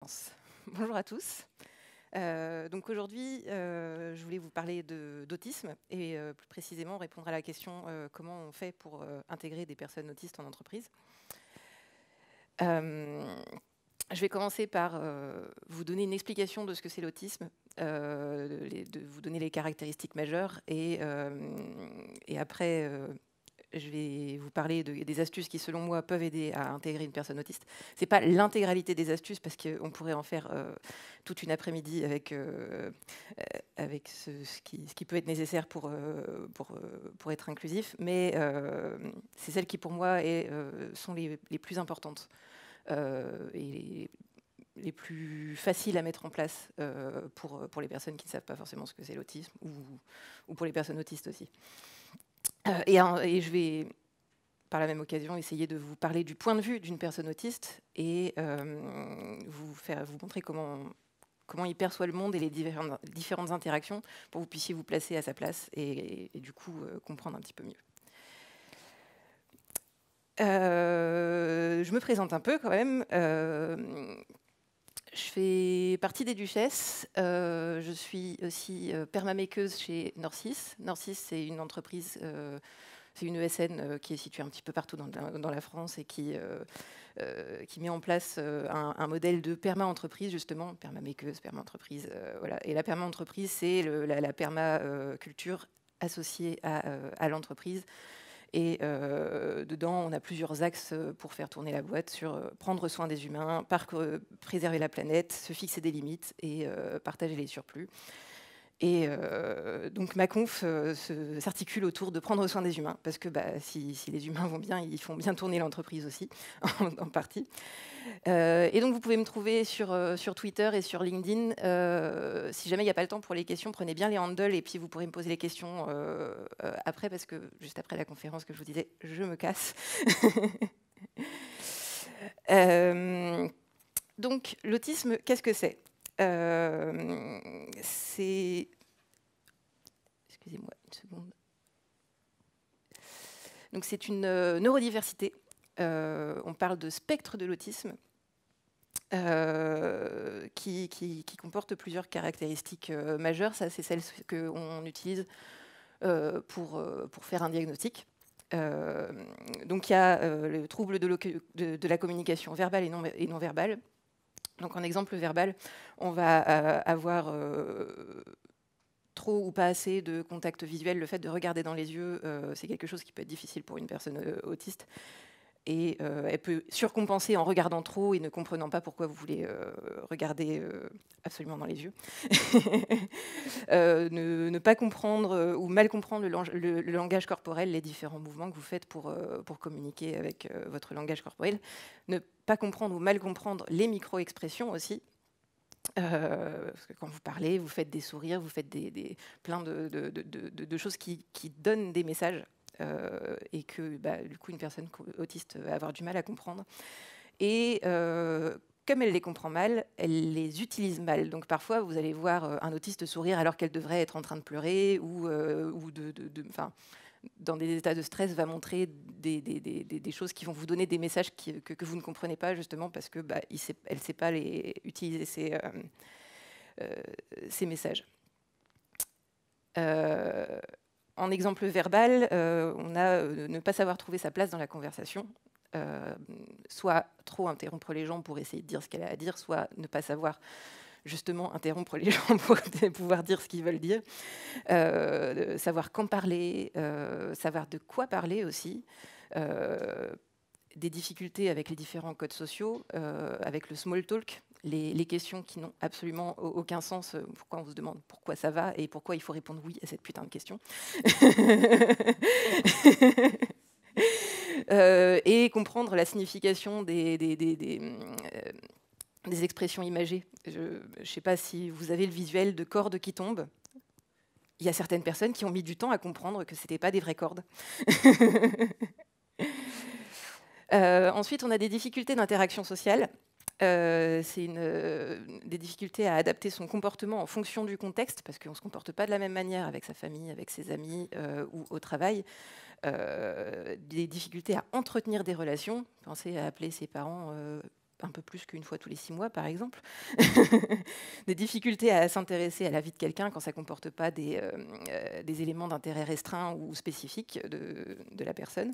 commence. Bonjour à tous. Donc aujourd'hui, je voulais vous parler d'autisme et plus précisément répondre à la question comment on fait pour intégrer des personnes autistes en entreprise. Je vais commencer par vous donner une explication de ce que c'est l'autisme, de vous donner les caractéristiques majeures et après je vais vous parler des astuces qui, selon moi, peuvent aider à intégrer une personne autiste. Ce n'est pas l'intégralité des astuces, parce qu'on pourrait en faire toute une après-midi avec ce qui peut être nécessaire pour être inclusif, mais c'est celles qui, pour moi, sont les plus importantes et les plus faciles à mettre en place pour les personnes qui ne savent pas forcément ce que c'est l'autisme, ou pour les personnes autistes aussi. Et je vais, par la même occasion, essayer de vous parler du point de vue d'une personne autiste et vous montrer comment il perçoit le monde et les différentes interactions pour que vous puissiez vous placer à sa place et du coup comprendre un petit peu mieux. Je me présente un peu quand même. Je fais partie des Duchesses. Je suis aussi permamakeuse chez Norcis. Norcis, c'est une entreprise, c'est une ESN qui est située un petit peu partout dans la France et qui met en place un modèle de perma-entreprise, justement, permamakeuse, perma-entreprise. Voilà. Et la perma-entreprise, c'est la permaculture associée à l'entreprise. Et dedans, on a plusieurs axes pour faire tourner la boîte sur prendre soin des humains, préserver la planète, se fixer des limites et partager les surplus. Et donc ma conf s'articule autour de prendre soin des humains, parce que si les humains vont bien, ils font bien tourner l'entreprise aussi, en partie. Et donc vous pouvez me trouver sur Twitter et sur LinkedIn. Si jamais il n'y a pas le temps pour les questions, prenez bien les handles et puis vous pourrez me poser les questions après, parce que juste après la conférence que je vous disais, je me casse. Donc l'autisme, qu'est-ce que c'est? Excusez-moi une seconde. Donc c'est une neurodiversité. On parle de spectre de l'autisme. Qui comporte plusieurs caractéristiques majeures. Ça, c'est celles qu'on utilise pour faire un diagnostic. Donc il y a le trouble de la communication verbale et non verbale. Donc en exemple verbal, on va avoir trop ou pas assez de contact visuel. Le fait de regarder dans les yeux, c'est quelque chose qui peut être difficile pour une personne autiste. Et elle peut surcompenser en regardant trop et ne comprenant pas pourquoi vous voulez regarder absolument dans les yeux. Ne pas comprendre ou mal comprendre le langage corporel, les différents mouvements que vous faites pour communiquer avec votre langage corporel. Ne pas comprendre ou mal comprendre les micro-expressions aussi. Parce que quand vous parlez, vous faites des sourires, vous faites plein de choses qui donnent des messages. Et que du coup une personne autiste va avoir du mal à comprendre. Et comme elle les comprend mal, elle les utilise mal. Donc parfois, vous allez voir un autiste sourire alors qu'elle devrait être en train de pleurer ou dans des états de stress, va montrer des choses qui vont vous donner des messages que vous ne comprenez pas, justement parce que elle ne sait pas utiliser ces messages. En exemple verbal, on a ne pas savoir trouver sa place dans la conversation, soit trop interrompre les gens pour essayer de dire ce qu'elle a à dire, soit ne pas savoir justement interrompre les gens pour pouvoir dire ce qu'ils veulent dire, savoir quand parler, savoir de quoi parler aussi, des difficultés avec les différents codes sociaux, avec le small talk, les questions qui n'ont absolument aucun sens, pourquoi on se demande pourquoi ça va et pourquoi il faut répondre oui à cette putain de question. Et comprendre la signification des expressions imagées. Je ne sais pas si vous avez le visuel de cordes qui tombent. Il y a certaines personnes qui ont mis du temps à comprendre que ce n'étaient pas des vraies cordes. Ensuite, on a des difficultés d'interaction sociale. C'est des difficultés à adapter son comportement en fonction du contexte, parce qu'on ne se comporte pas de la même manière avec sa famille, avec ses amis ou au travail. Des difficultés à entretenir des relations. Pensez à appeler ses parents un peu plus qu'une fois tous les 6 mois, par exemple. Des difficultés à s'intéresser à la vie de quelqu'un quand ça ne comporte pas des éléments d'intérêt restreints ou spécifiques de la personne.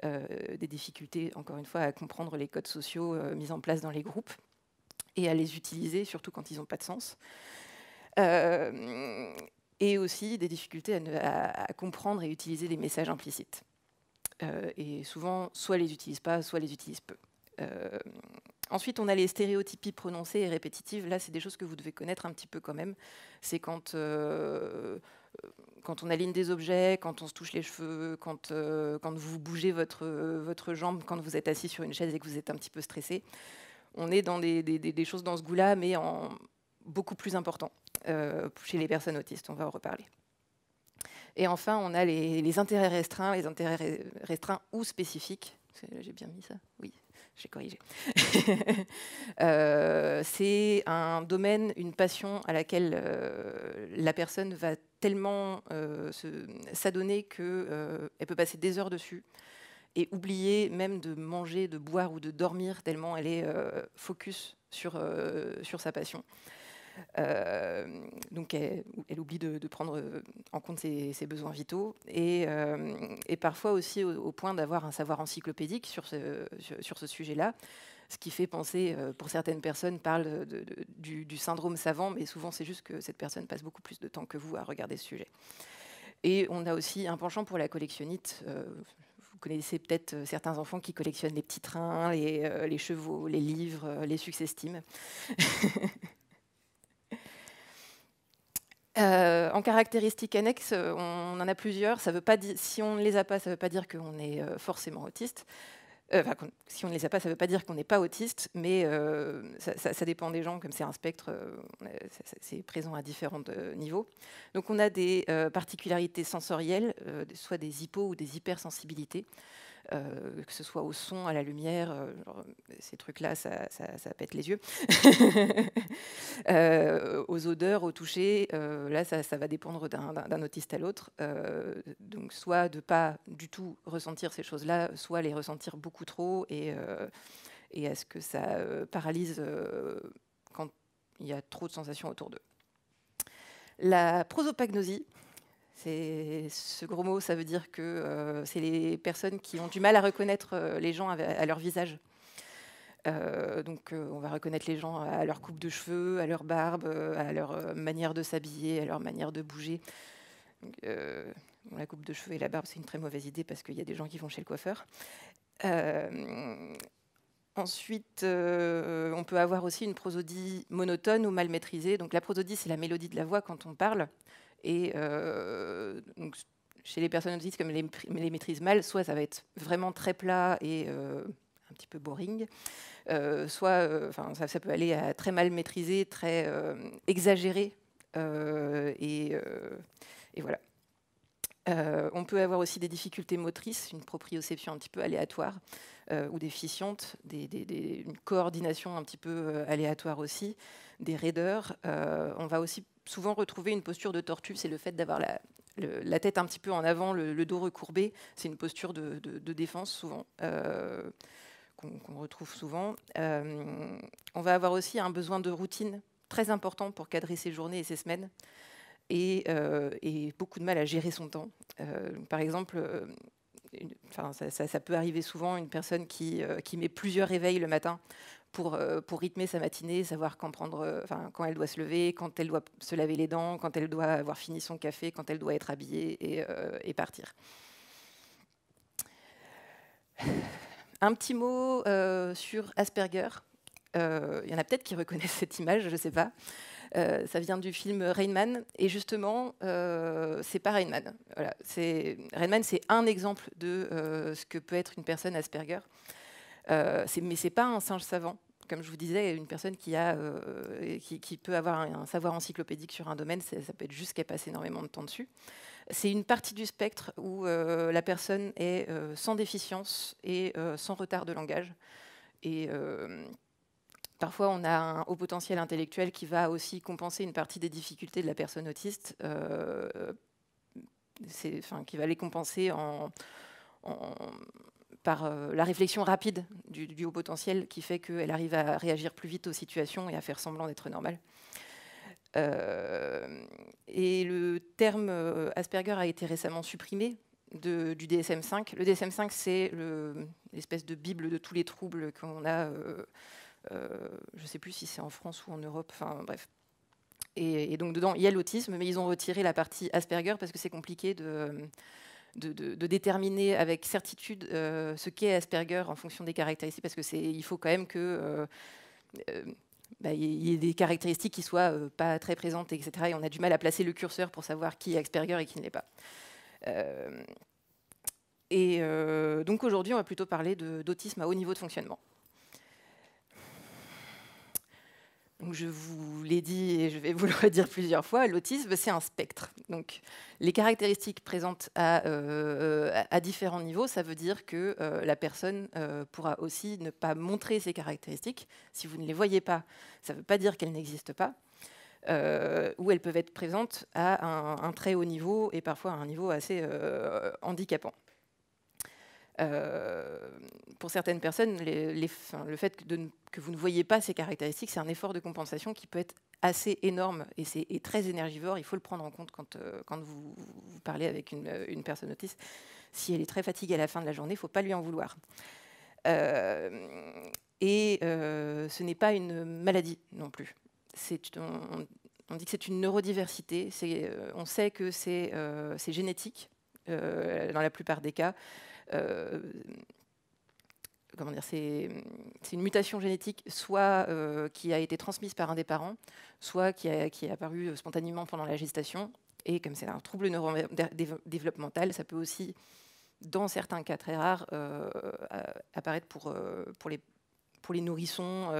Des difficultés, encore une fois, à comprendre les codes sociaux mis en place dans les groupes et à les utiliser, surtout quand ils n'ont pas de sens. Et aussi des difficultés à comprendre et utiliser les messages implicites. Et souvent, soit les utilisent pas, soit les utilisent peu. Ensuite, on a les stéréotypies prononcées et répétitives. Là, c'est des choses que vous devez connaître un petit peu quand même. C'est quand on aligne des objets, quand on se touche les cheveux, quand vous bougez votre jambe, quand vous êtes assis sur une chaise et que vous êtes un petit peu stressé. On est dans des choses dans ce goût-là, mais en beaucoup plus important chez les personnes autistes. On va en reparler. Et enfin, on a les intérêts restreints ou spécifiques. J'ai bien mis ça? Oui, j'ai corrigé. C'est un domaine, une passion à laquelle la personne va tellement s'adonner qu'elle peut passer des heures dessus et oublier même de manger, de boire ou de dormir tellement elle est focus sur sa passion. Donc elle oublie de prendre en compte ses besoins vitaux et parfois aussi au point d'avoir un savoir encyclopédique sur ce sujet-là, ce qui fait penser, pour certaines personnes, parlent du syndrome savant, mais souvent c'est juste que cette personne passe beaucoup plus de temps que vous à regarder ce sujet. Et on a aussi un penchant pour la collectionnite. Vous connaissez peut-être certains enfants qui collectionnent les petits trains, les chevaux, les livres, les success-teams. En caractéristiques annexes, on en a plusieurs. Ça veut pas si on ne les a pas, ça ne veut pas dire qu'on est forcément autiste. Si on ne les a pas, ça ne veut pas dire qu'on n'est pas autiste, mais ça dépend des gens, comme c'est un spectre, c'est présent à différents niveaux. Donc on a des particularités sensorielles, soit des hypo ou des hypersensibilités. Que ce soit au son, à la lumière, ces trucs-là, ça pète les yeux. Aux odeurs, au toucher, là, ça va dépendre d'un autiste à l'autre. Donc, soit de ne pas du tout ressentir ces choses-là, soit les ressentir beaucoup trop et à ce que ça paralyse quand il y a trop de sensations autour d'eux. La prosopagnosie, c'est ce gros mot, ça veut dire que c'est les personnes qui ont du mal à reconnaître les gens à leur visage. Donc on va reconnaître les gens à leur coupe de cheveux, à leur barbe, à leur manière de s'habiller, à leur manière de bouger. Donc, la coupe de cheveux et la barbe, c'est une très mauvaise idée parce qu'il y a des gens qui vont chez le coiffeur. Ensuite, on peut avoir aussi une prosodie monotone ou mal maîtrisée. Donc la prosodie, c'est la mélodie de la voix quand on parle. Et donc, chez les personnes autistes, comme les maîtrisent mal, soit ça va être vraiment très plat et un petit peu boring, soit ça peut aller à très mal maîtrisé, très exagéré. Et voilà. On peut avoir aussi des difficultés motrices, une proprioception un petit peu aléatoire, ou déficiente, une coordination un petit peu aléatoire aussi, des raideurs. On va aussi souvent retrouver une posture de tortue, c'est le fait d'avoir la tête un petit peu en avant, le dos recourbé. C'est une posture de défense souvent, qu'on retrouve souvent. On va avoir aussi un besoin de routine très important pour cadrer ses journées et ses semaines. Et beaucoup de mal à gérer son temps. Par exemple, ça peut arriver souvent, une personne qui met plusieurs réveils le matin pour rythmer sa matinée, savoir quand elle doit se lever, quand elle doit se laver les dents, quand elle doit avoir fini son café, quand elle doit être habillée et partir. Un petit mot sur Asperger. Il y en a peut-être qui reconnaissent cette image, je ne sais pas. Ça vient du film Rain Man, et justement, c'est pas Rain Man. Voilà, Rain Man, c'est un exemple de ce que peut être une personne Asperger. Mais c'est pas un singe savant. Comme je vous disais, une personne qui peut avoir un savoir encyclopédique sur un domaine, ça peut être juste qu'elle passe énormément de temps dessus. C'est une partie du spectre où la personne est sans déficience et sans retard de langage. Et parfois, on a un haut potentiel intellectuel qui va aussi compenser une partie des difficultés de la personne autiste, qui va les compenser par la réflexion rapide du haut potentiel qui fait qu'elle arrive à réagir plus vite aux situations et à faire semblant d'être normale. Et le terme Asperger a été récemment supprimé du DSM-5. Le DSM-5, c'est l'espèce de bible de tous les troubles qu'on a. Je ne sais plus si c'est en France ou en Europe, enfin bref. Et donc dedans, il y a l'autisme, mais ils ont retiré la partie Asperger parce que c'est compliqué de déterminer avec certitude ce qu'est Asperger en fonction des caractéristiques, parce que il faut quand même que il y ait des caractéristiques qui soient pas très présentes, etc. Et on a du mal à placer le curseur pour savoir qui est Asperger et qui ne l'est pas. Donc aujourd'hui, on va plutôt parler d'autisme à haut niveau de fonctionnement. Donc je vous l'ai dit et je vais vous le redire plusieurs fois, l'autisme, c'est un spectre. Donc les caractéristiques présentes à différents niveaux, ça veut dire que la personne pourra aussi ne pas montrer ses caractéristiques. Si vous ne les voyez pas, ça ne veut pas dire qu'elles n'existent pas. Ou elles peuvent être présentes à un très haut niveau et parfois à un niveau assez handicapant. Pour certaines personnes, le fait que vous ne voyez pas ces caractéristiques, c'est un effort de compensation qui peut être assez énorme et c'est très énergivore. Il faut le prendre en compte quand vous parlez avec une personne autiste. Si elle est très fatiguée à la fin de la journée, il ne faut pas lui en vouloir. Ce n'est pas une maladie non plus. On dit que c'est une neurodiversité. On sait que c'est génétique dans la plupart des cas. Comment dire, c'est une mutation génétique, soit qui a été transmise par un des parents, soit qui est apparue spontanément pendant la gestation. Et comme c'est un trouble neurodéveloppemental, ça peut aussi, dans certains cas très rares, apparaître pour les nourrissons,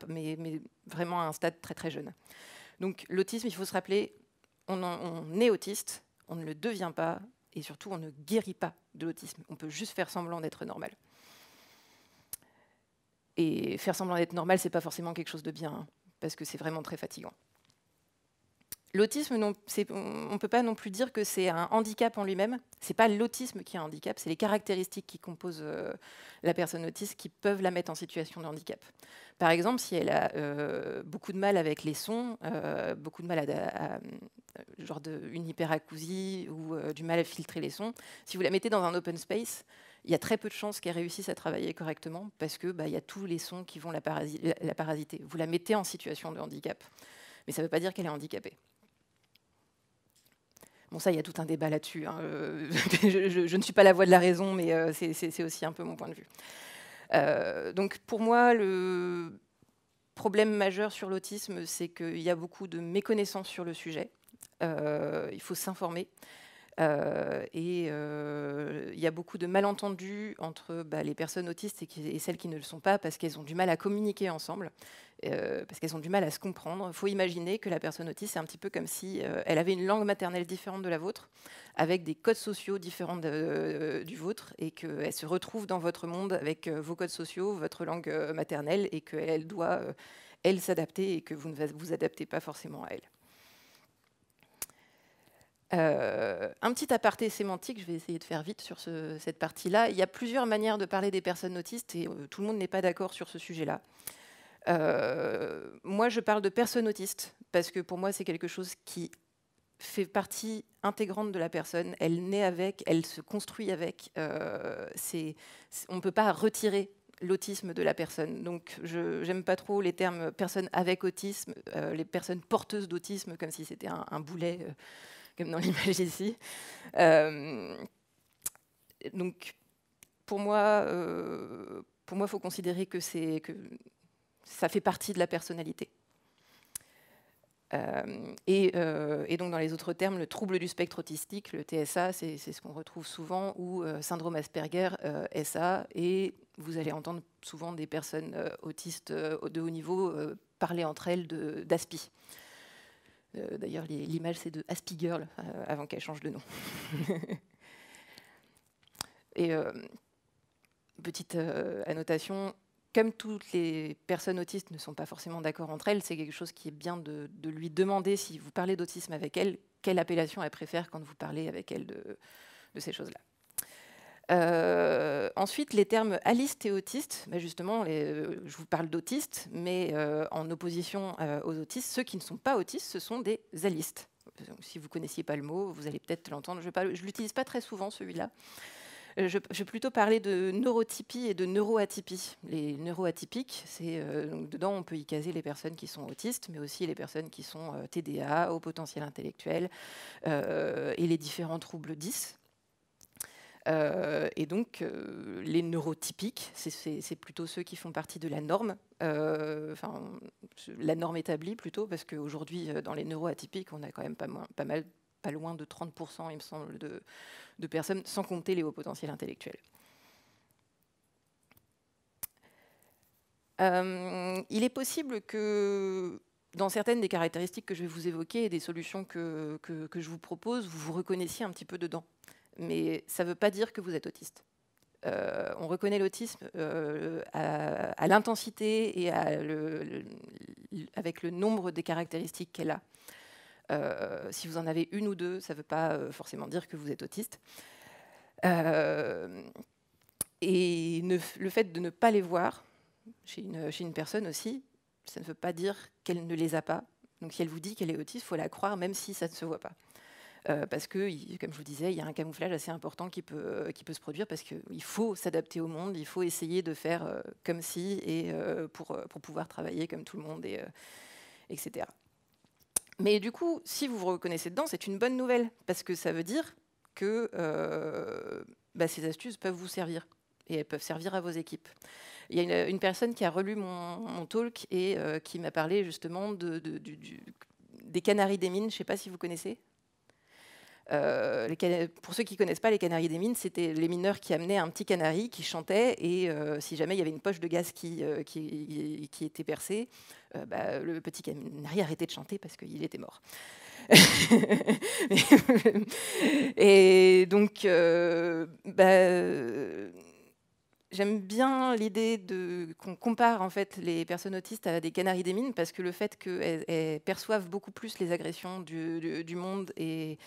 mais vraiment à un stade très très jeune. Donc l'autisme, il faut se rappeler, on est autiste, on ne le devient pas, et surtout on ne guérit pas de l'autisme. On peut juste faire semblant d'être normal. Et faire semblant d'être normal, c'est pas forcément quelque chose de bien, hein, parce que c'est vraiment très fatigant. L'autisme, on ne peut pas non plus dire que c'est un handicap en lui-même. C'est pas l'autisme qui est un handicap, c'est les caractéristiques qui composent la personne autiste qui peuvent la mettre en situation de handicap. Par exemple, si elle a beaucoup de mal avec les sons, beaucoup de mal genre une hyperacousie ou du mal à filtrer les sons, si vous la mettez dans un open space, il y a très peu de chances qu'elle réussisse à travailler correctement parce que y a tous les sons qui vont la parasiter. Vous la mettez en situation de handicap, mais ça ne veut pas dire qu'elle est handicapée. Bon, ça, il y a tout un débat là-dessus. Hein. Je ne suis pas la voix de la raison, mais c'est aussi un peu mon point de vue. Donc, pour moi, le problème majeur sur l'autisme, c'est qu'il y a beaucoup de méconnaissances sur le sujet. Il faut s'informer. Il y a beaucoup de malentendus entre les personnes autistes et celles qui ne le sont pas parce qu'elles ont du mal à communiquer ensemble, parce qu'elles ont du mal à se comprendre. Il faut imaginer que la personne autiste, c'est un petit peu comme si elle avait une langue maternelle différente de la vôtre, avec des codes sociaux différents du vôtre, et qu'elle se retrouve dans votre monde avec vos codes sociaux, votre langue maternelle, et qu'elle doit, elle, s'adapter, et que vous ne vous adaptez pas forcément à elle. Un petit aparté sémantique, je vais essayer de faire vite sur cette partie-là. Il y a plusieurs manières de parler des personnes autistes et tout le monde n'est pas d'accord sur ce sujet-là. Moi, je parle de personnes autistes parce que pour moi, c'est quelque chose qui fait partie intégrante de la personne. Elle naît avec, elle se construit avec. On ne peut pas retirer l'autisme de la personne. Donc, je n'aime pas trop les termes personnes avec autisme, les personnes porteuses d'autisme, comme si c'était un boulet. Comme dans l'image ici. Donc, pour moi, il faut considérer que ça fait partie de la personnalité. Et donc, dans les autres termes, le trouble du spectre autistique, le TSA, c'est ce qu'on retrouve souvent, ou syndrome Asperger, SA, et vous allez entendre souvent des personnes autistes de haut niveau parler entre elles d'ASPI. D'ailleurs, l'image, c'est de Aspie Girl, avant qu'elle change de nom. Et petite annotation, comme toutes les personnes autistes ne sont pas forcément d'accord entre elles, c'est quelque chose qui est bien de lui demander, si vous parlez d'autisme avec elle, quelle appellation elle préfère quand vous parlez avec elle de ces choses-là. Ensuite, les termes alistes et autistes, justement, je vous parle d'autistes, mais en opposition aux autistes, ceux qui ne sont pas autistes, ce sont des alistes. Si vous ne connaissiez pas le mot, vous allez peut-être l'entendre. Je ne l'utilise pas très souvent, celui-là. Je vais plutôt parler de neurotypie et de neuroatypie. Les neuroatypiques, dedans, on peut y caser les personnes qui sont autistes, mais aussi les personnes qui sont TDA, au potentiel intellectuel, et les différents troubles 10. Et donc, les neurotypiques, c'est plutôt ceux qui font partie de la norme, la norme établie plutôt, parce qu'aujourd'hui, dans les neuroatypiques, on a quand même pas loin de 30%, il me semble, de personnes, sans compter les hauts potentiels intellectuels. Il est possible que, dans certaines des caractéristiques que je vais vous évoquer et des solutions que je vous propose, vous vous reconnaissiez un petit peu dedans. Mais ça ne veut pas dire que vous êtes autiste. On reconnaît l'autisme à l'intensité et avec le nombre des caractéristiques qu'elle a. Si vous en avez une ou deux, ça ne veut pas forcément dire que vous êtes autiste. Et le fait de ne pas les voir chez une personne aussi, ça ne veut pas dire qu'elle ne les a pas. Donc si elle vous dit qu'elle est autiste, il faut la croire même si ça ne se voit pas. Parce que, comme je vous disais, il y a un camouflage assez important qui peut se produire parce qu'il faut s'adapter au monde, il faut essayer de faire comme si, et pour pouvoir travailler comme tout le monde, etc. Mais du coup, si vous vous reconnaissez dedans, c'est une bonne nouvelle, parce que ça veut dire que ces astuces peuvent vous servir, et elles peuvent servir à vos équipes. Il y a une personne qui a relu mon talk et qui m'a parlé justement des canaris des mines, je ne sais pas si vous connaissez. Pour ceux qui ne connaissent pas, les canaris des mines, c'était les mineurs qui amenaient un petit canari qui chantait, et si jamais il y avait une poche de gaz qui était percée, le petit canari arrêtait de chanter parce qu'il était mort. Et donc, j'aime bien l'idée qu'on compare en fait les personnes autistes à des canaris des mines, parce que le fait qu'elles perçoivent beaucoup plus les agressions du monde et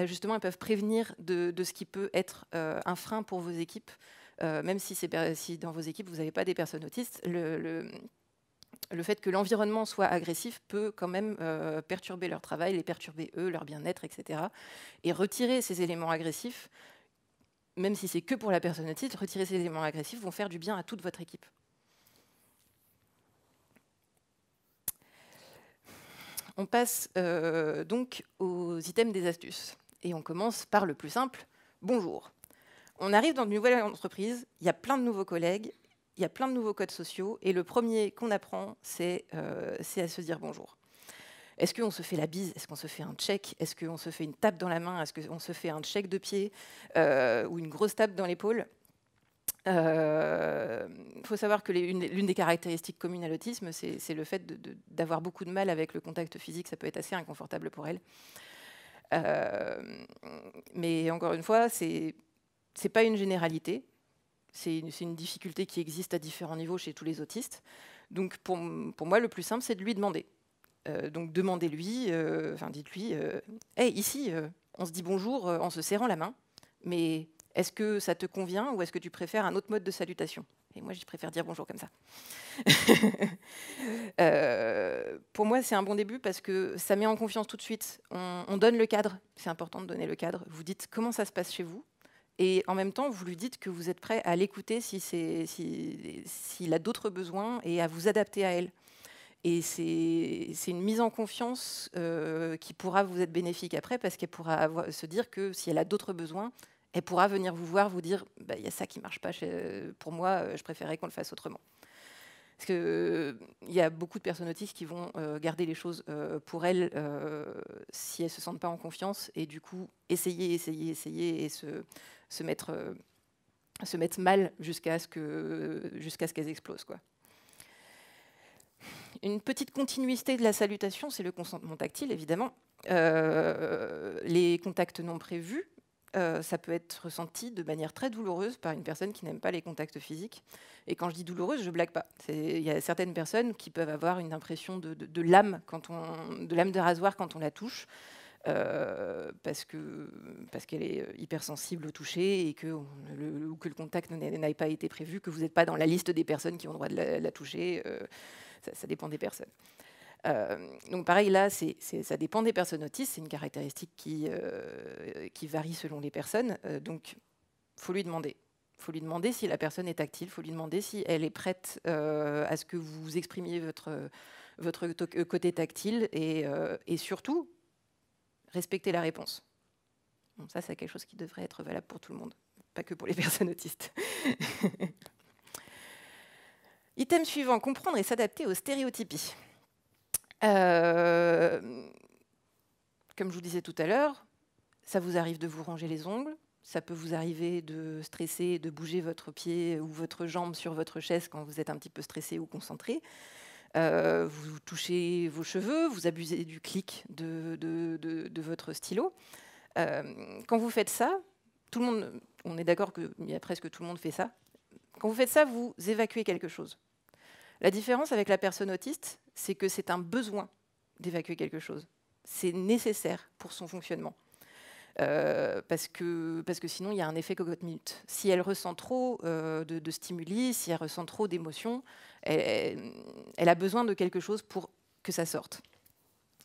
justement, elles peuvent prévenir de ce qui peut être un frein pour vos équipes, même si dans vos équipes, vous n'avez pas des personnes autistes. Le fait que l'environnement soit agressif peut quand même perturber leur travail, les perturber eux, leur bien-être, etc. Et retirer ces éléments agressifs, même si c'est que pour la personne autiste, retirer ces éléments agressifs vont faire du bien à toute votre équipe. On passe donc aux items des astuces. Et on commence par le plus simple, bonjour. On arrive dans une nouvelle entreprise, il y a plein de nouveaux collègues, il y a plein de nouveaux codes sociaux, et le premier qu'on apprend, c'est à se dire bonjour. Est-ce qu'on se fait la bise? Est-ce qu'on se fait un check? Est-ce qu'on se fait une tape dans la main? Est-ce qu'on se fait un check de pied ou une grosse tape dans l'épaule? Il faut savoir que l'une des caractéristiques communes à l'autisme, c'est le fait d'avoir beaucoup de mal avec le contact physique. Ça peut être assez inconfortable pour elle. Mais encore une fois, c'est pas une généralité. C'est une difficulté qui existe à différents niveaux chez tous les autistes. Donc pour moi, le plus simple, c'est de lui demander. Donc demandez-lui, dites-lui, hey, ici, on se dit bonjour en se serrant la main, mais est-ce que ça te convient ou est-ce que tu préfères un autre mode de salutation? Et moi, je préfère dire bonjour comme ça. Pour moi, c'est un bon début parce que ça met en confiance tout de suite. On donne le cadre. C'est important de donner le cadre. Vous dites comment ça se passe chez vous. Et en même temps, vous lui dites que vous êtes prêt à l'écouter s'il a d'autres besoins et à vous adapter à elle. Et c'est une mise en confiance qui pourra vous être bénéfique après, parce qu'elle pourra se dire que si elle a d'autres besoins, elle pourra venir vous voir, vous dire il y a ça qui ne marche pas pour moi, je préférerais qu'on le fasse autrement. Parce qu'il y a beaucoup de personnes autistes qui vont garder les choses pour elles si elles ne se sentent pas en confiance, et du coup essayer et se mettre mal jusqu'à ce qu'elles explosent, quoi. Une petite continuité de la salutation, c'est le consentement tactile, évidemment. Les contacts non prévus, ça peut être ressenti de manière très douloureuse par une personne qui n'aime pas les contacts physiques. Et quand je dis douloureuse, je ne blague pas. Il y a certaines personnes qui peuvent avoir une impression de lame de rasoir quand on la touche. parce qu'elle est hypersensible au toucher et que le contact n'avait pas été prévu, que vous n'êtes pas dans la liste des personnes qui ont le droit de la toucher. Ça dépend des personnes. Donc pareil, là, ça dépend des personnes autistes. C'est une caractéristique qui varie selon les personnes. Donc, il faut lui demander. Il faut lui demander si la personne est tactile. Il faut lui demander si elle est prête à ce que vous exprimiez votre côté tactile. Et surtout, respecter la réponse. Bon, ça, c'est quelque chose qui devrait être valable pour tout le monde, pas que pour les personnes autistes. Item suivant, comprendre et s'adapter aux stéréotypies. Comme je vous disais tout à l'heure, ça vous arrive de vous ronger les ongles, ça peut vous arriver de stresser, de bouger votre pied ou votre jambe sur votre chaise quand vous êtes un petit peu stressé ou concentré. Vous touchez vos cheveux, vous abusez du clic de votre stylo. Quand vous faites ça, tout le monde, on est d'accord qu'il y a presque tout le monde fait ça. Quand vous faites ça, vous évacuez quelque chose. La différence avec la personne autiste, c'est que c'est un besoin d'évacuer quelque chose. C'est nécessaire pour son fonctionnement. Parce que sinon, il y a un effet cocotte-minute. Si elle ressent trop de stimuli, si elle ressent trop d'émotions, elle a besoin de quelque chose pour que ça sorte.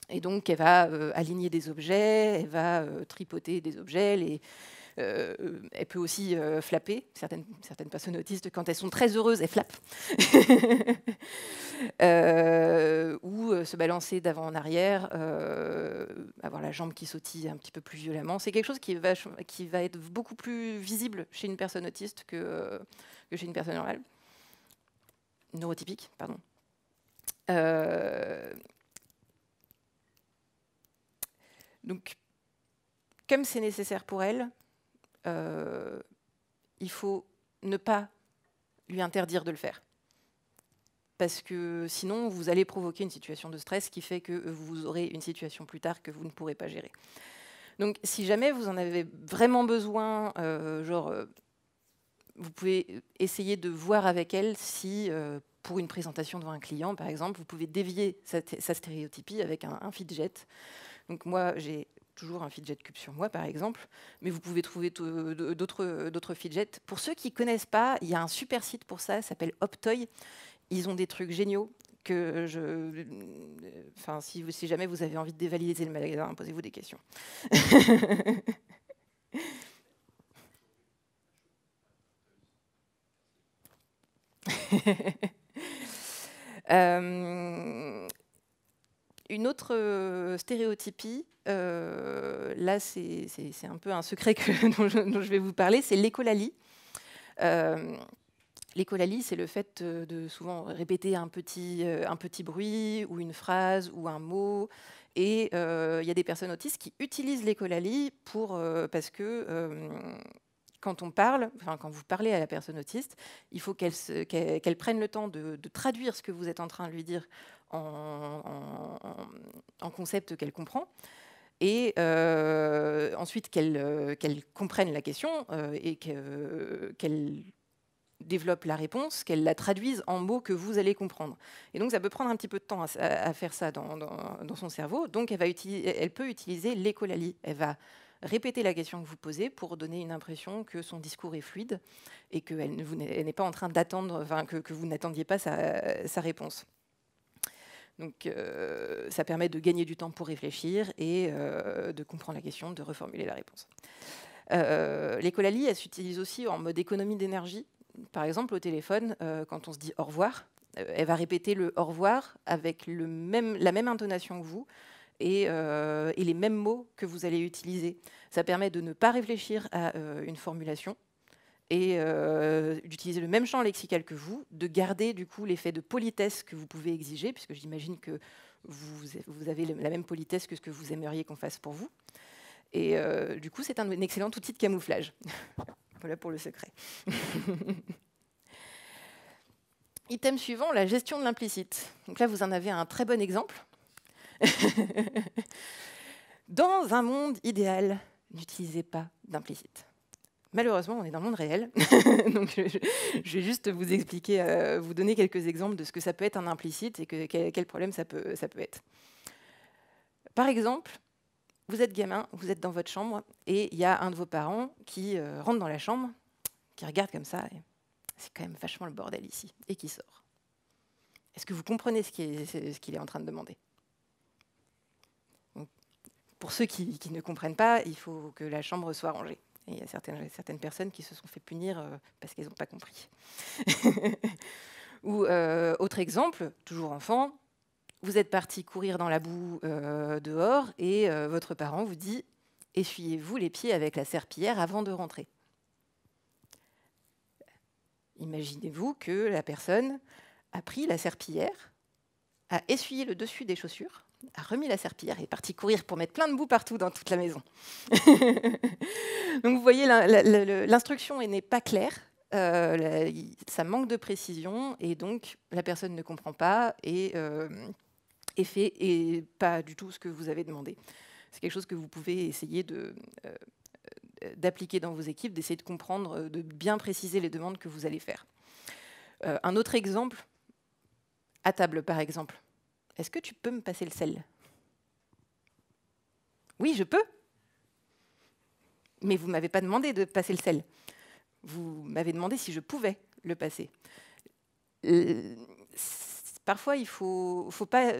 Et donc, elle va aligner des objets, elle va tripoter des objets, elle peut aussi flapper. Certaines personnes autistes, quand elles sont très heureuses, elles flappent. Ou se balancer d'avant en arrière, avoir la jambe qui sautille un petit peu plus violemment. C'est quelque chose qui va être beaucoup plus visible chez une personne autiste que chez une personne normale. Neurotypique, pardon. Donc, comme c'est nécessaire pour elle, il faut ne pas lui interdire de le faire. Parce que sinon, vous allez provoquer une situation de stress qui fait que vous aurez une situation plus tard que vous ne pourrez pas gérer. Donc, si jamais vous en avez vraiment besoin, vous pouvez essayer de voir avec elle si, pour une présentation devant un client, par exemple, vous pouvez dévier sa stéréotypie avec un fidget. Donc moi, j'ai toujours un fidget cube sur moi, par exemple, mais vous pouvez trouver d'autres fidgets. Pour ceux qui ne connaissent pas, il y a un super site pour ça, ça s'appelle Optoy. Ils ont des trucs géniaux que si jamais vous avez envie de dévaliser le magasin, posez-vous des questions. Une autre stéréotypie, là c'est un peu un secret dont je vais vous parler, c'est l'écholalie. L'écholalie, c'est le fait de souvent répéter un petit bruit ou une phrase ou un mot. Et il y a des personnes autistes qui utilisent l'écholalie parce que quand on parle, quand vous parlez à la personne autiste, il faut qu'elle prenne le temps de traduire ce que vous êtes en train de lui dire en concept qu'elle comprend. Et ensuite qu'elle comprenne la question et qu'elle développe la réponse, qu'elle la traduise en mots que vous allez comprendre. Et donc, ça peut prendre un petit peu de temps à faire ça dans son cerveau. Donc, elle peut utiliser l'écholalie. Elle va répéter la question que vous posez pour donner une impression que son discours est fluide et qu'elle n'est pas en train d'attendre, que vous n'attendiez pas sa réponse. Donc, ça permet de gagner du temps pour réfléchir et de comprendre la question, de reformuler la réponse. L'écholalie, elle s'utilise aussi en mode économie d'énergie. Par exemple, au téléphone, quand on se dit au revoir, elle va répéter le au revoir avec la même intonation que vous et les mêmes mots que vous allez utiliser. Ça permet de ne pas réfléchir à une formulation et d'utiliser le même champ lexical que vous, de garder du coup l'effet de politesse que vous pouvez exiger, puisque j'imagine que vous avez la même politesse que ce que vous aimeriez qu'on fasse pour vous. Et du coup, c'est un excellent outil de camouflage. Voilà pour le secret. Item suivant, la gestion de l'implicite. Donc là, vous en avez un très bon exemple. Dans un monde idéal, n'utilisez pas d'implicite. Malheureusement, on est dans le monde réel. Donc, je vais juste vous expliquer, vous donner quelques exemples de ce que ça peut être un implicite et quel problème ça peut être. Par exemple, vous êtes gamin, vous êtes dans votre chambre, et il y a un de vos parents qui rentre dans la chambre, qui regarde comme ça, et c'est quand même vachement le bordel ici, et qui sort. Est-ce que vous comprenez ce qu'il est en train de demander? Donc, pour ceux qui ne comprennent pas, il faut que la chambre soit rangée. Et il y a certaines personnes qui se sont fait punir parce qu'elles n'ont pas compris. Ou autre exemple, toujours enfant, vous êtes parti courir dans la boue dehors et votre parent vous dit « Essuyez-vous les pieds avec la serpillière avant de rentrer ». Imaginez-vous que la personne a pris la serpillière, a essuyé le dessus des chaussures, a remis la serpillière et est parti courir pour mettre plein de boue partout dans toute la maison. Donc vous voyez, l'instruction n'est pas claire, ça manque de précision et donc la personne ne comprend pas et fait et pas du tout ce que vous avez demandé. C'est quelque chose que vous pouvez essayer d'appliquer dans vos équipes, d'essayer de comprendre, de bien préciser les demandes que vous allez faire. Un autre exemple, à table par exemple. Est-ce que tu peux me passer le sel? Oui, je peux. Mais vous ne m'avez pas demandé de passer le sel. Vous m'avez demandé si je pouvais le passer. Parfois, il faut pas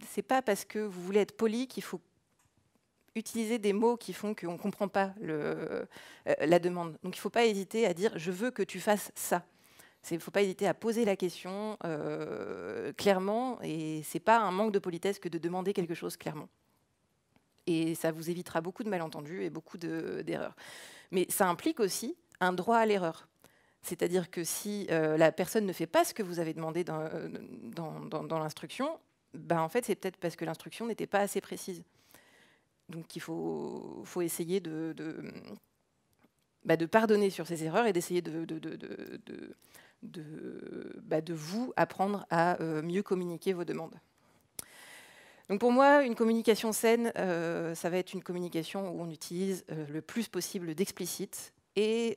c'est pas parce que vous voulez être poli qu'il faut utiliser des mots qui font qu'on ne comprend pas la demande. Donc, il ne faut pas hésiter à dire « je veux que tu fasses ça ». Il ne faut pas hésiter à poser la question clairement, et ce n'est pas un manque de politesse que de demander quelque chose clairement. Et ça vous évitera beaucoup de malentendus et beaucoup d'erreurs. Mais ça implique aussi un droit à l'erreur. C'est-à-dire que si la personne ne fait pas ce que vous avez demandé dans l'instruction, ben en fait, c'est peut-être parce que l'instruction n'était pas assez précise. Donc il faut essayer de pardonner sur ces erreurs et d'essayer de vous apprendre à mieux communiquer vos demandes. Donc pour moi, une communication saine, ça va être une communication où on utilise le plus possible d'explicite. Et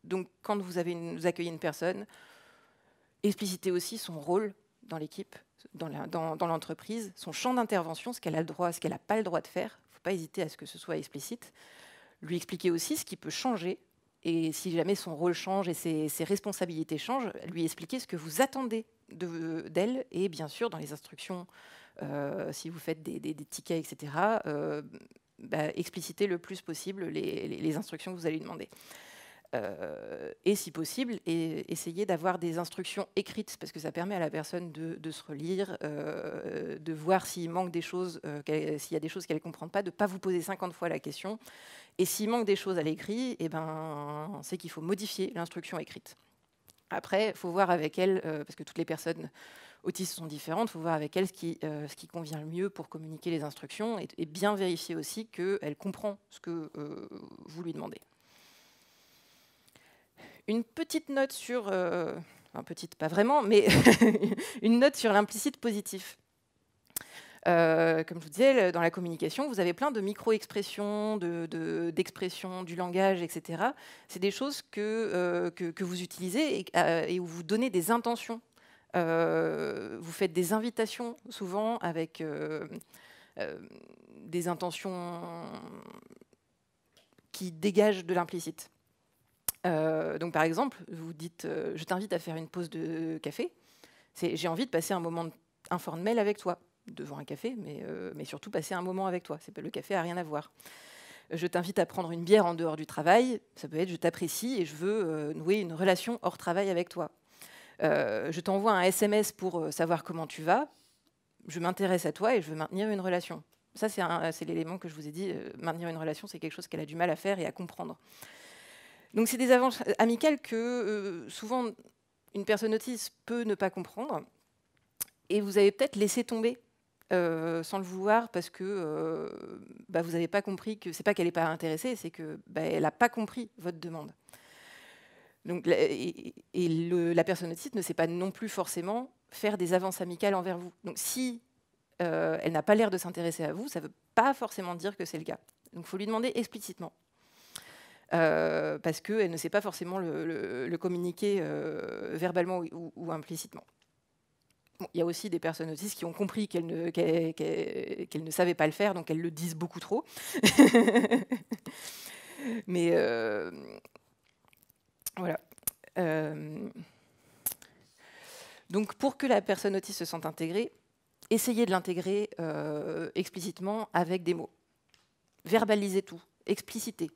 donc quand vous accueillez une personne, explicitez aussi son rôle dans l'équipe, dans l'entreprise, son champ d'intervention, ce qu'elle a le droit, ce qu'elle n'a pas le droit de faire. Il ne faut pas hésiter à ce que ce soit explicite. Lui expliquer aussi ce qui peut changer. Et si jamais son rôle change et ses responsabilités changent, lui expliquer ce que vous attendez d'elle. Et bien sûr, dans les instructions, si vous faites des tickets, etc., expliciter le plus possible les instructions que vous allez lui demander. Et si possible, essayer d'avoir des instructions écrites, parce que ça permet à la personne de se relire, de voir s'il manque des choses, s'il y a des choses qu'elle ne comprend pas, de ne pas vous poser 50 fois la question. Et s'il manque des choses à l'écrit, c'est qu'il faut modifier l'instruction écrite. Après, il faut voir avec elle, parce que toutes les personnes autistes sont différentes, il faut voir avec elle ce qui convient le mieux pour communiquer les instructions et bien vérifier aussi qu'elle comprend ce que vous lui demandez. Une petite note sur, enfin petite pas vraiment, mais une note sur l'implicite positif. Comme je vous disais, dans la communication, vous avez plein de micro-expressions, d'expressions du langage, etc. C'est des choses que vous utilisez et où vous donnez des intentions. Vous faites des invitations souvent avec des intentions qui dégagent de l'implicite. Donc par exemple, vous dites je t'invite à faire une pause de café. J'ai envie de passer un moment informel avec toi, devant un café, mais surtout passer un moment avec toi. Le café n'a rien à voir. Je t'invite à prendre une bière en dehors du travail. Ça peut être je t'apprécie et je veux nouer une relation hors travail avec toi. Je t'envoie un SMS pour savoir comment tu vas. Je m'intéresse à toi et je veux maintenir une relation. Ça, c'est l'élément que je vous ai dit. Maintenir une relation, c'est quelque chose qu'elle a du mal à faire et à comprendre. Donc, c'est des avances amicales que souvent une personne autiste peut ne pas comprendre. Et vous avez peut-être laissé tomber sans le vouloir parce que vous n'avez pas compris que c'est pas qu'elle n'est pas intéressée, c'est que elle n'a pas compris votre demande. Donc, la personne autiste ne sait pas non plus forcément faire des avances amicales envers vous. Donc, si elle n'a pas l'air de s'intéresser à vous, ça ne veut pas forcément dire que c'est le cas. Donc, il faut lui demander explicitement. Parce qu'elle ne sait pas forcément le communiquer verbalement ou implicitement. Bon, il y a aussi des personnes autistes qui ont compris qu'elles ne savaient pas le faire, donc elles le disent beaucoup trop. Mais voilà. Donc pour que la personne autiste se sente intégrée, essayez de l'intégrer explicitement avec des mots. Verbalisez tout, explicitez.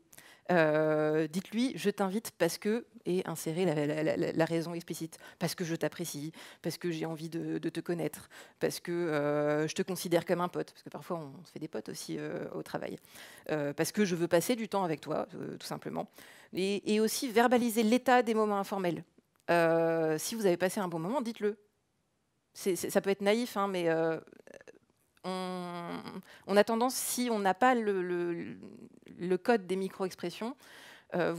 Dites-lui, je t'invite parce que, et insérez la raison explicite, parce que je t'apprécie, parce que j'ai envie de te connaître, parce que je te considère comme un pote, parce que parfois on se fait des potes aussi au travail, parce que je veux passer du temps avec toi, tout simplement. Et aussi verbaliser l'état des moments informels. Si vous avez passé un bon moment, dites-le. Ça peut être naïf, hein, mais on a tendance, si on n'a pas le code des micro-expressions, on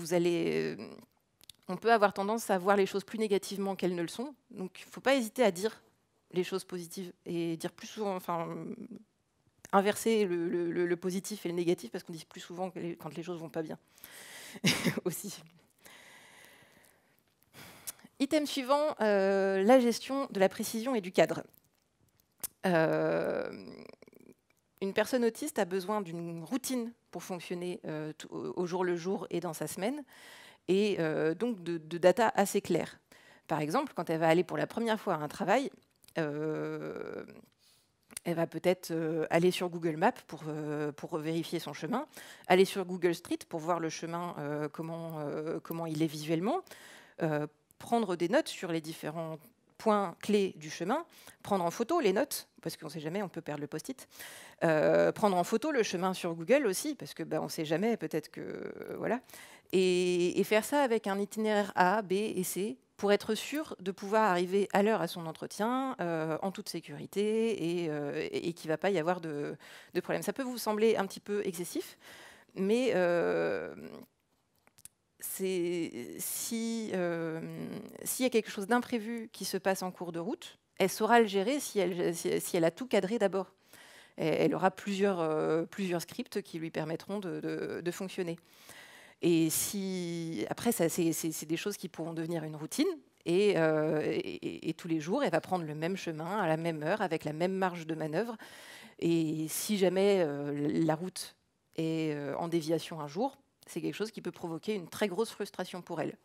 peut avoir tendance à voir les choses plus négativement qu'elles ne le sont. Donc, il ne faut pas hésiter à dire les choses positives et dire plus souvent, enfin, inverser le positif et le négatif, parce qu'on dit plus souvent quand les choses ne vont pas bien aussi. Item suivant, la gestion de la précision et du cadre. Une personne autiste a besoin d'une routine pour fonctionner au jour le jour et dans sa semaine, et donc de data assez claires. Par exemple, quand elle va aller pour la première fois à un travail, elle va peut-être aller sur Google Maps pour vérifier son chemin, aller sur Google Street pour voir le chemin, comment il est visuellement, prendre des notes sur les différents points clés du chemin, prendre en photo les notes, parce qu'on ne sait jamais, on peut perdre le post-it, prendre en photo le chemin sur Google aussi, parce que on ne sait jamais, peut-être que... voilà. Et faire ça avec un itinéraire A, B et C, pour être sûr de pouvoir arriver à l'heure à son entretien, en toute sécurité, et qu'il ne va pas y avoir de problème. Ça peut vous sembler un petit peu excessif, mais s'il y a quelque chose d'imprévu qui se passe en cours de route, elle saura le gérer si elle a tout cadré d'abord. Elle aura plusieurs scripts qui lui permettront de fonctionner. Et après, c'est des choses qui pourront devenir une routine. Et tous les jours, elle va prendre le même chemin, à la même heure, avec la même marge de manœuvre. Et si jamais la route est en déviation un jour, c'est quelque chose qui peut provoquer une très grosse frustration pour elle.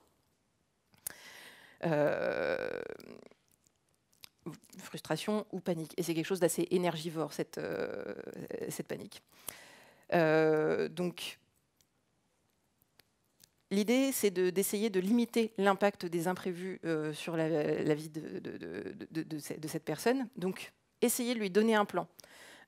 Frustration ou panique. Et c'est quelque chose d'assez énergivore, cette panique. Donc, l'idée, c'est d'essayer de limiter l'impact des imprévus sur la vie de cette personne. Donc, essayez de lui donner un plan.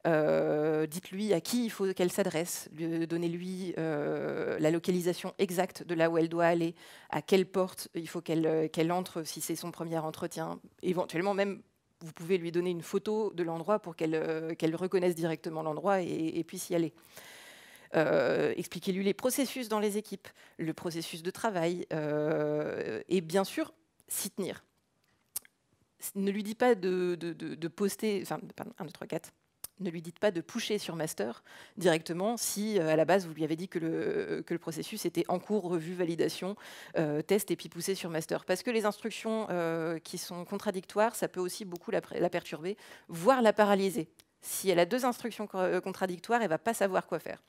Dites-lui à qui il faut qu'elle s'adresse, donnez-lui la localisation exacte de là où elle doit aller, à quelle porte il faut qu'elle entre si c'est son premier entretien. Éventuellement même, vous pouvez lui donner une photo de l'endroit pour qu'elle reconnaisse directement l'endroit et puisse y aller. Expliquez-lui les processus dans les équipes, le processus de travail, et bien sûr, s'y tenir. Ne lui dites pas de poster, enfin, 1, 2, 3, 4. Ne lui dites pas de pusher sur master directement si, à la base, vous lui avez dit que le processus était en cours, revue, validation, test et puis poussé sur master. Parce que les instructions qui sont contradictoires, ça peut aussi beaucoup la perturber, voire la paralyser. Si elle a 2 instructions contradictoires, elle ne va pas savoir quoi faire.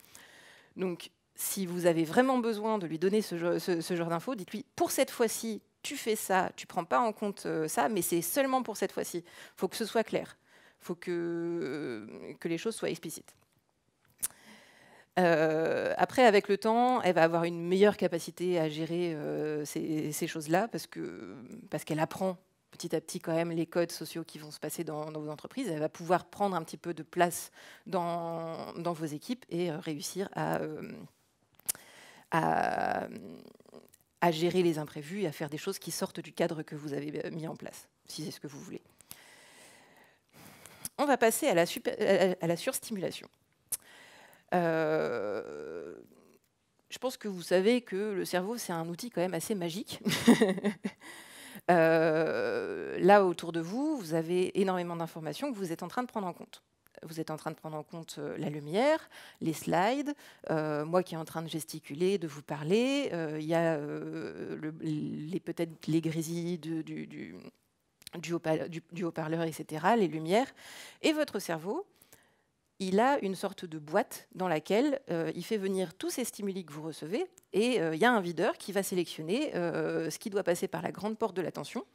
Donc, si vous avez vraiment besoin de lui donner ce genre d'infos, dites-lui, pour cette fois-ci, tu fais ça, tu ne prends pas en compte ça, mais c'est seulement pour cette fois-ci. Il faut que ce soit clair. Il faut que les choses soient explicites. Après, avec le temps, elle va avoir une meilleure capacité à gérer ces choses-là, parce qu'elle apprend petit à petit quand même les codes sociaux qui vont se passer dans vos entreprises. Elle va pouvoir prendre un petit peu de place dans vos équipes et réussir à gérer les imprévus et à faire des choses qui sortent du cadre que vous avez mis en place, si c'est ce que vous voulez. On va passer à la surstimulation. Je pense que vous savez que le cerveau, c'est un outil quand même assez magique. Là, autour de vous, vous avez énormément d'informations que vous êtes en train de prendre en compte. Vous êtes en train de prendre en compte la lumière, les slides, moi qui est en train de gesticuler, de vous parler. Il y a peut-être les grésilles du haut-parleur, etc., les lumières. Et votre cerveau, il a une sorte de boîte dans laquelle il fait venir tous ces stimuli que vous recevez, et il y a un videur qui va sélectionner ce qui doit passer par la grande porte de l'attention,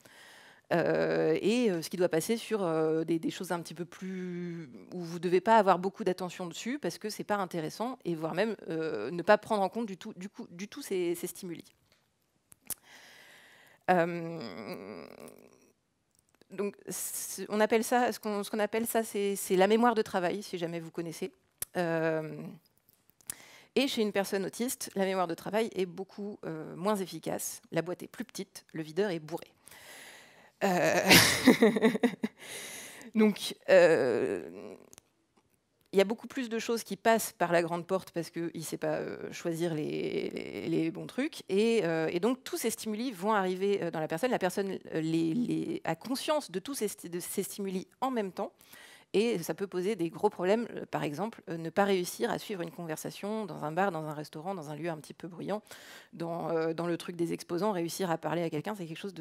et ce qui doit passer sur des choses un petit peu plus où vous ne devez pas avoir beaucoup d'attention dessus parce que c'est pas intéressant, et voire même ne pas prendre en compte du tout ces stimuli. Donc, on appelle ça, ce qu'on appelle ça, c'est la mémoire de travail, si jamais vous connaissez. Et chez une personne autiste, la mémoire de travail est beaucoup moins efficace. La boîte est plus petite, le videur est bourré. Donc, il y a beaucoup plus de choses qui passent par la grande porte parce qu'il ne sait pas choisir les bons trucs. Et donc, tous ces stimuli vont arriver dans la personne. La personne a conscience de tous ces stimuli en même temps. Et ça peut poser des gros problèmes. Par exemple, ne pas réussir à suivre une conversation dans un bar, dans un restaurant, dans un lieu un petit peu bruyant. Dans le truc des exposants, réussir à parler à quelqu'un, c'est quelque chose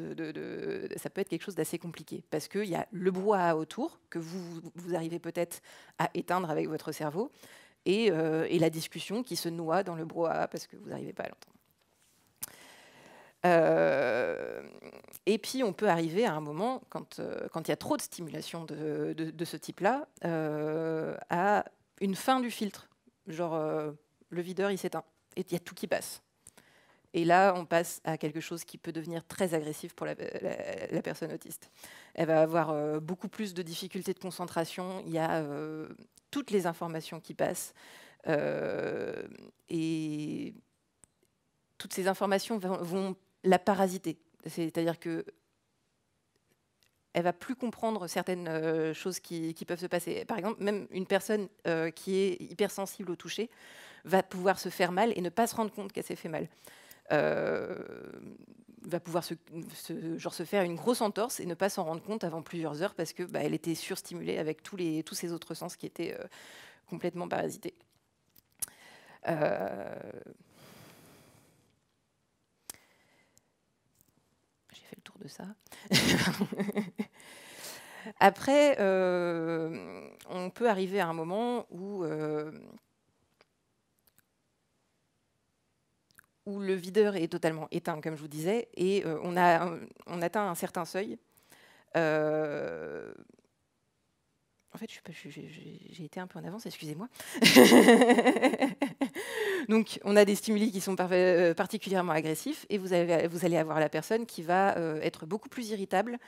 ça peut être quelque chose d'assez compliqué. Parce qu'il y a le brouhaha autour, que vous arrivez peut-être à éteindre avec votre cerveau, et la discussion qui se noie dans le brouhaha parce que vous n'arrivez pas à l'entendre. Et puis, on peut arriver à un moment, quand il y a trop de stimulation de ce type-là, à une fin du filtre. Genre, le videur, il s'éteint. Et il y a tout qui passe. Et là, on passe à quelque chose qui peut devenir très agressif pour la personne autiste. Elle va avoir beaucoup plus de difficultés de concentration. Il y a toutes les informations qui passent. Et toutes ces informations vont la parasiter. C'est-à-dire que elle va plus comprendre certaines choses qui peuvent se passer. Par exemple, même une personne qui est hypersensible au toucher va pouvoir se faire mal et ne pas se rendre compte qu'elle s'est fait mal. Va pouvoir se faire une grosse entorse et ne pas s'en rendre compte avant plusieurs heures parce que elle était surstimulée avec tous ses autres sens qui étaient complètement parasités. J'ai fait le tour de ça. Après, on peut arriver à un moment où le videur est totalement éteint, comme je vous disais, et on atteint un certain seuil. En fait, j'ai été un peu en avance, excusez-moi. Donc, on a des stimuli qui sont particulièrement agressifs, et vous allez avoir la personne qui va être beaucoup plus irritable,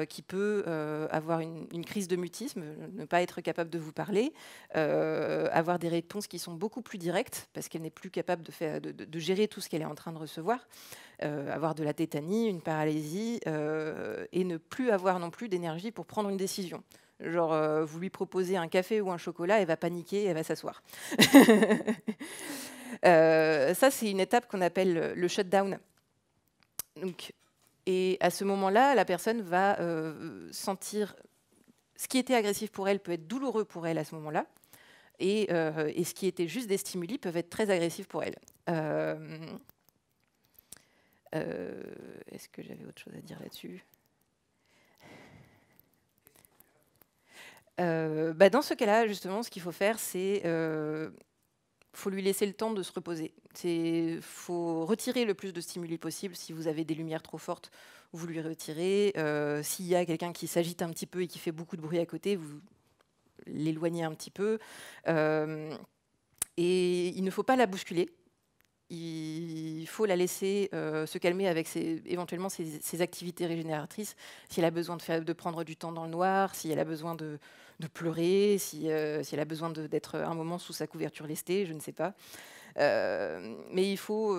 qui peut avoir une crise de mutisme, ne pas être capable de vous parler, avoir des réponses qui sont beaucoup plus directes, parce qu'elle n'est plus capable de gérer tout ce qu'elle est en train de recevoir, avoir de la tétanie, une paralysie, et ne plus avoir non plus d'énergie pour prendre une décision. Genre, vous lui proposez un café ou un chocolat, elle va paniquer, elle va s'asseoir. Ça, c'est une étape qu'on appelle le shutdown. Donc, et à ce moment-là, la personne va sentir ce qui était agressif pour elle peut être douloureux pour elle à ce moment-là, et ce qui était juste des stimuli peuvent être très agressifs pour elle. Est-ce que j'avais autre chose à dire là-dessus ? Dans ce cas-là, justement, ce qu'il faut faire, c'est faut lui laisser le temps de se reposer. Il faut retirer le plus de stimuli possible. Si vous avez des lumières trop fortes, vous lui retirez. S'il y a quelqu'un qui s'agite un petit peu et qui fait beaucoup de bruit à côté, vous l'éloignez un petit peu. Et il ne faut pas la bousculer. Il faut la laisser se calmer avec éventuellement ses activités régénératrices. Si elle a besoin de prendre du temps dans le noir, si elle a besoin de pleurer, si elle a besoin d'être un moment sous sa couverture lestée, je ne sais pas. Mais il faut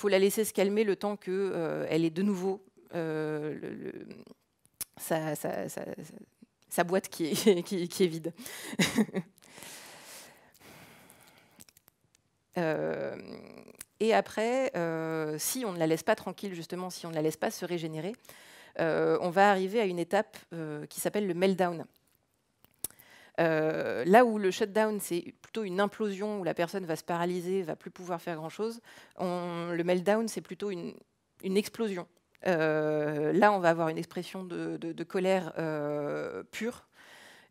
la laisser se calmer le temps qu'elle ait de nouveau sa boîte qui est vide. Et après, si on ne la laisse pas tranquille, justement, si on ne la laisse pas se régénérer, on va arriver à une étape qui s'appelle le meltdown. Là où le shutdown, c'est plutôt une implosion où la personne va se paralyser, va plus pouvoir faire grand-chose, le meltdown, c'est plutôt une explosion. Là, on va avoir une expression de colère pure,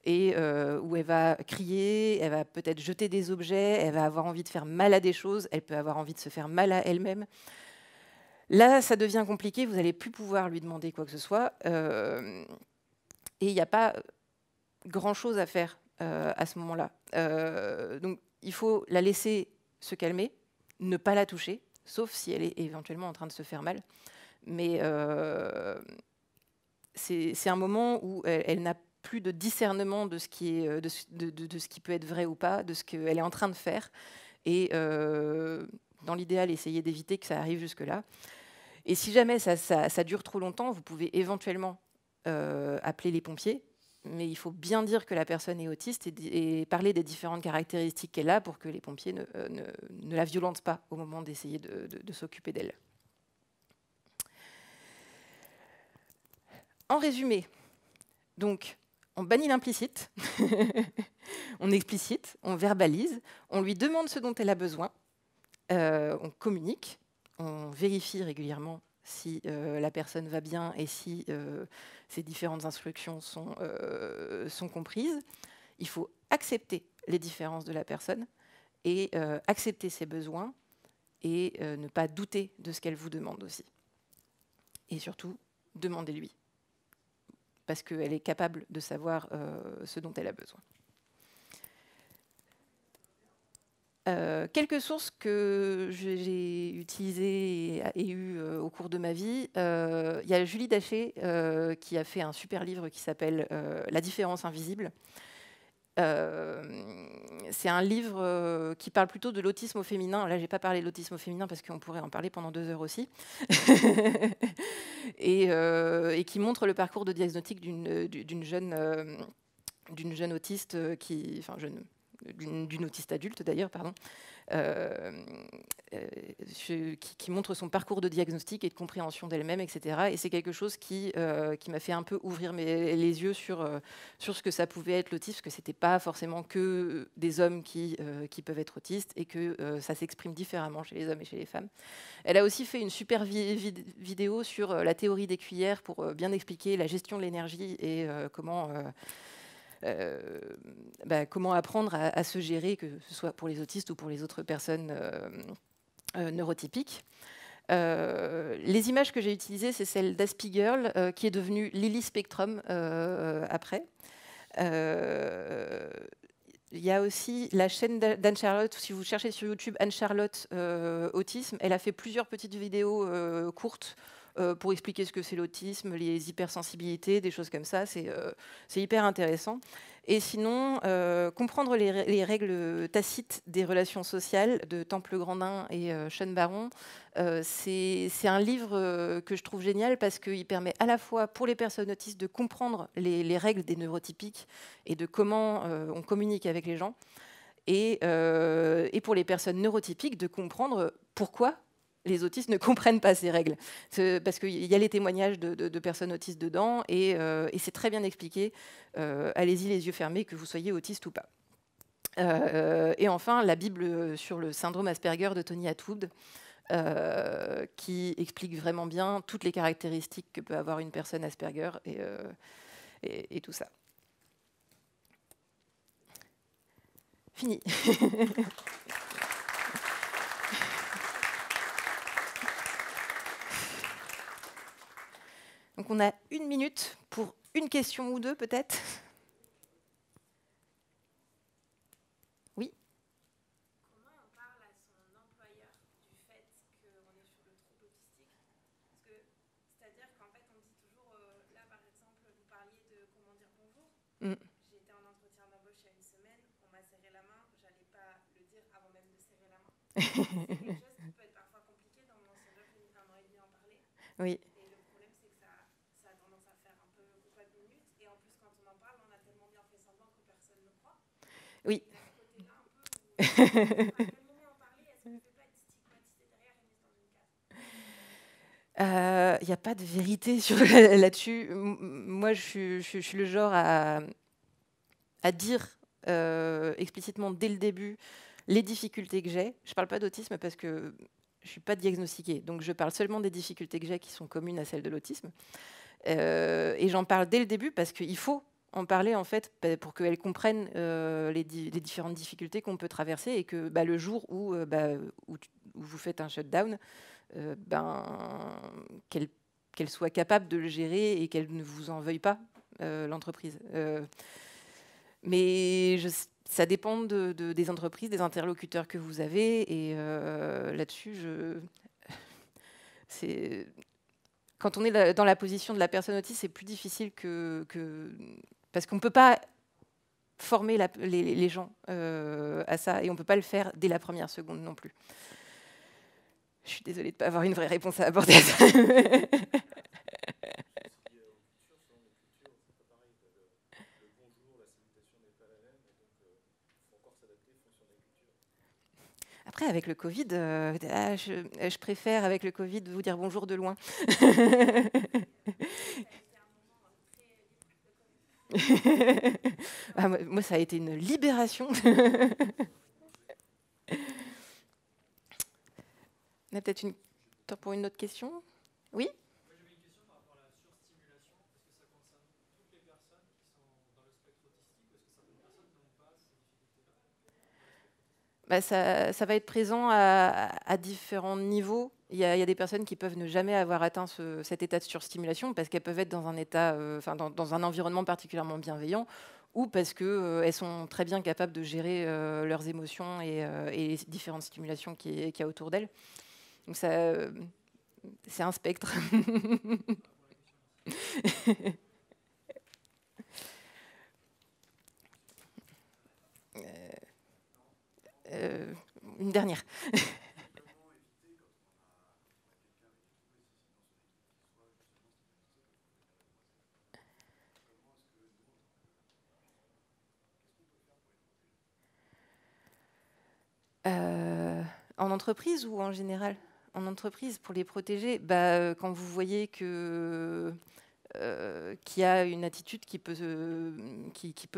et où elle va crier, elle va peut-être jeter des objets, elle va avoir envie de faire mal à des choses, elle peut avoir envie de se faire mal à elle-même. Là, ça devient compliqué, vous n'allez plus pouvoir lui demander quoi que ce soit, et il n'y a pas grand-chose à faire à ce moment-là. Donc, il faut la laisser se calmer, ne pas la toucher, sauf si elle est éventuellement en train de se faire mal. Mais c'est un moment où elle n'a plus de discernement de ce qui est, de ce qui peut être vrai ou pas, de ce qu'elle est en train de faire. Et dans l'idéal, essayer d'éviter que ça arrive jusque-là. Et si jamais ça dure trop longtemps, vous pouvez éventuellement appeler les pompiers. Mais il faut bien dire que la personne est autiste et parler des différentes caractéristiques qu'elle a pour que les pompiers ne la violentent pas au moment d'essayer de s'occuper d'elle. En résumé, donc, on bannit l'implicite, on explicite, on verbalise, on lui demande ce dont elle a besoin, on communique, on vérifie régulièrement si la personne va bien et si ces différentes instructions sont comprises. Il faut accepter les différences de la personne et accepter ses besoins et ne pas douter de ce qu'elle vous demande aussi. Et surtout, demandez-lui, parce qu'elle est capable de savoir ce dont elle a besoin. Quelques sources que j'ai utilisées et eues au cours de ma vie. Il y a Julie Daché qui a fait un super livre qui s'appelle « La différence invisible ». C'est un livre qui parle plutôt de l'autisme au féminin. Là, je n'ai pas parlé de l'autisme au féminin parce qu'on pourrait en parler pendant 2 heures aussi. et qui montre le parcours de diagnostic d'une jeune autiste, d'une autiste adulte d'ailleurs, pardon, qui montre son parcours de diagnostic et de compréhension d'elle-même, etc. Et c'est quelque chose qui m'a fait un peu ouvrir les yeux sur ce que ça pouvait être l'autisme, parce que c'était pas forcément que des hommes qui peuvent être autistes et que ça s'exprime différemment chez les hommes et chez les femmes. Elle a aussi fait une super vidéo sur la théorie des cuillères pour bien expliquer la gestion de l'énergie et comment apprendre à se gérer, que ce soit pour les autistes ou pour les autres personnes neurotypiques. Les images que j'ai utilisées, c'est celle d'Aspie Girl, qui est devenue Lily Spectrum après. Il y a aussi la chaîne d'Anne-Charlotte. Si vous cherchez sur YouTube Anne-Charlotte Autisme, elle a fait plusieurs petites vidéos courtes pour expliquer ce que c'est l'autisme, les hypersensibilités, des choses comme ça. C'est hyper intéressant. Et sinon, comprendre les règles tacites des relations sociales de Temple Grandin et Sean Baron, c'est un livre que je trouve génial parce qu'il permet à la fois pour les personnes autistes de comprendre les règles des neurotypiques et de comment on communique avec les gens, et pour les personnes neurotypiques de comprendre pourquoi les autistes ne comprennent pas ces règles. Parce qu'il y a les témoignages de personnes autistes dedans, et c'est très bien expliqué. Allez-y les yeux fermés, que vous soyez autiste ou pas. Et enfin, la Bible sur le syndrome Asperger de Tony Attwood, qui explique vraiment bien toutes les caractéristiques que peut avoir une personne Asperger et tout ça. Fini. Donc on a 1 minute pour une question ou deux peut-être. Oui. Comment on parle à son employeur du fait qu'on est sur le trouble autistique? C'est-à-dire qu'en fait on dit toujours, là par exemple vous parliez de comment dire bonjour. J'ai été en entretien d'embauche il y a 1 semaine, on m'a serré la main, j'allais pas le dire avant même de serrer la main. C'est quelque chose qui peut être parfois compliqué dans mon ancien job, j'ai mis 1 an et demi à en parler. Oui. Et le problème c'est que ça a tendance à faire un peu beaucoup de minutes, et en plus quand on en parle on a tellement bien fait semblant que personne ne croit. Oui. Il y a ce côté-là un peu où, à quel moment en parler, est-ce qu'on ne peut pas être stigmatisé derrière et mis dans une case? Il n'y a pas de vérité là-dessus. Moi, je suis le genre à dire explicitement dès le début les difficultés que j'ai. Je ne parle pas d'autisme parce que je suis pas diagnostiquée, donc je parle seulement des difficultés que j'ai qui sont communes à celles de l'autisme. Et j'en parle dès le début parce qu'il faut en parler en fait pour qu'elles comprennent les différentes difficultés qu'on peut traverser et que le jour où, où vous faites un shutdown, qu'elle soit capable de le gérer et qu'elle ne vous en veuille pas, l'entreprise. Mais ça dépend des entreprises, des interlocuteurs que vous avez. Et là-dessus, quand on est dans la position de la personne autiste, c'est plus difficile parce qu'on ne peut pas former les gens à ça, et on ne peut pas le faire dès la première seconde non plus. Je suis désolée de ne pas avoir une vraie réponse à apporter à ça. Après, avec le Covid, je préfère, avec le Covid, vous dire bonjour de loin. Moi, ça a été une libération. On a peut-être temps pour une autre question? Oui? Moi, j'avais une question par rapport à la surstimulation. Est-ce que ça concerne toutes les personnes qui sont dans le spectre autistique ou est-ce que certaines personnes n'ont pas ces difficultés-là? Ça va être présent à différents niveaux. Il y a des personnes qui peuvent ne jamais avoir atteint cet état de surstimulation parce qu'elles peuvent être dans un état, dans un environnement particulièrement bienveillant, ou parce qu'elles sont très bien capables de gérer leurs émotions et les différentes stimulations qu'il y a autour d'elles. Donc c'est un spectre. Une dernière. En entreprise ou en général? En entreprise, pour les protéger, quand vous voyez qu'il y a une attitude qui peut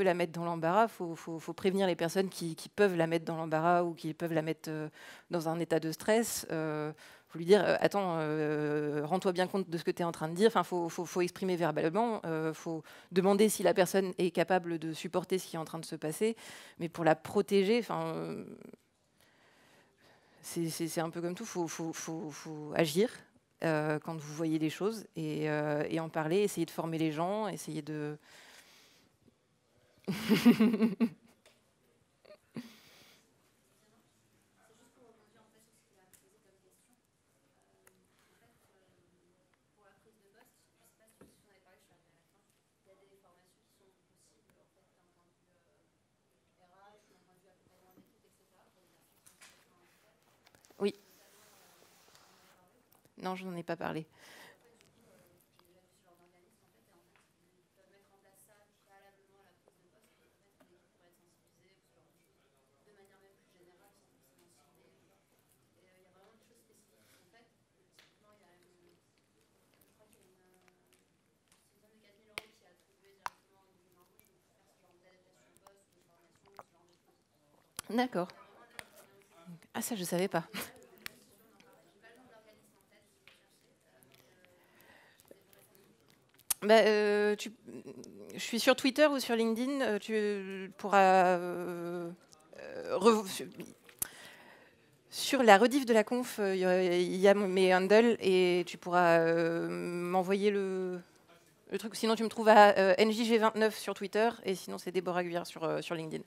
la mettre dans l'embarras, il faut prévenir les personnes qui peuvent la mettre dans l'embarras ou qui peuvent la mettre dans un état de stress. Faut lui dire, attends, rends-toi bien compte de ce que tu es en train de dire. Enfin, faut exprimer verbalement. Faut demander si la personne est capable de supporter ce qui est en train de se passer. Mais pour la protéger, c'est un peu comme tout. Faut agir quand vous voyez les choses et en parler, essayer de former les gens, essayer de... Oui. Non, je n'en ai pas parlé. D'accord. Ah, ça, je ne savais pas. Je suis sur Twitter ou sur LinkedIn. Tu pourras... sur la rediff de la conf, il y a mes handles et tu pourras m'envoyer le truc. Sinon, tu me trouves à NJG29 sur Twitter et sinon, c'est Déborah Guyard sur LinkedIn.